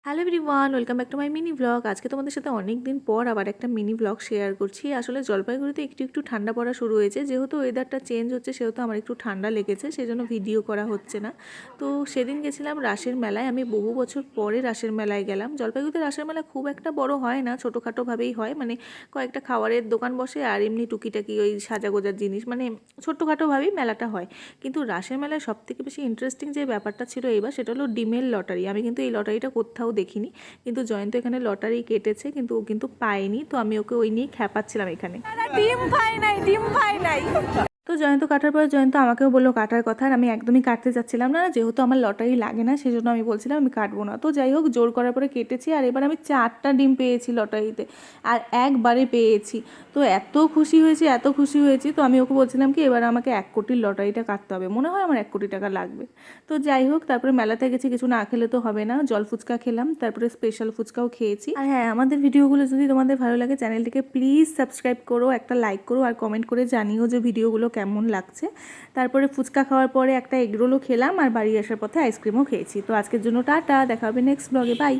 Hello everyone, welcome back to my mini blog. আজকে তোমাদের সাথে অনেক দিন পর আবার একটা মিনি ব্লগ শেয়ার করছি। আসলে জলপাইগুড়িতে একটু একটু ঠান্ডা পড়া শুরু হয়েছে, যেহেতু ওয়েদারটা চেঞ্জ হচ্ছে সেহেতু আমার একটু ঠান্ডা লেগেছে, সেই জন্য ভিডিও করা হচ্ছে না। তো সেদিন গেছিলাম রাসের মেলায়। আমি বহু বছর পরে রাসের মেলায় গেলাম। জলপাইগুড়িতে রাসের মেলা খুব একটা বড় হয় না, ছোটোখাটোভাবেই হয়, মানে কয়েকটা খাবারের দোকান বসে আর এমনি টুকিটাকি ওই সাজাগোজার জিনিস, মানে ছোট্টখাটোভাবেই মেলাটা হয়। কিন্তু রাসের মেলায় সবথেকে বেশি ইন্টারেস্টিং যে ব্যাপারটা ছিল এবার, সেটা হলো ডিমের লটারি। আমি কিন্তু এই লটারিটা কোথাও দেখিনি, কিন্তু জয়ন্ত এখানে লটারি কেটেছে, কিন্তু ও কিন্তু পায়নি। তো আমি ওকে ওই নিয়ে খ্যাপাচ্ছিলাম এখানে। ডিম পাই নাই, ডিম পাই নাই। তো জয়ন্ত কাটার পরে জয়ন্ত আমাকেও বললো কাটার কথা, আর আমি একদমই কাটতে চাচ্ছিলাম না, যেহেতু আমার লটারি লাগে না সেজন্য আমি বলছিলাম আমি কাটবো না। তো যাই হোক, জোর করার পরে কেটেছি, আর এবার আমি 4টা ডিম পেয়েছি লটারিতে, আর একবারে পেয়েছি। তো এত খুশি হয়েছি, এত খুশি হয়েছি। তো আমি ওকে বলছিলাম কি এবার আমাকে 1 কোটির লটারিটা কাটতে হবে, মনে হয় আমার 1 কোটি টাকা লাগবে। তো যাই হোক, তারপরে মেলাতে গেছি, কিছু না খেলে তো হবে না, জল ফুচকা খেলাম, তারপরে স্পেশাল ফুচকাও খেয়েছি। আর হ্যাঁ, আমাদের ভিডিওগুলো যদি তোমাদের ভালো লাগে চ্যানেলটিকে প্লিজ সাবস্ক্রাইব করো, একটা লাইক করো, আর কমেন্ট করে জানিও যে ভিডিওগুলো কেমন লাগছে। তারপরে ফুচকা খাওয়ার পরে একটা এগরোলও খেলাম, আর বাড়ি আসার পথে আইসক্রিমও খেয়েছি। তো আজকের জন্য টাটা, দেখা হবে নেক্সট ব্লগে, বাই।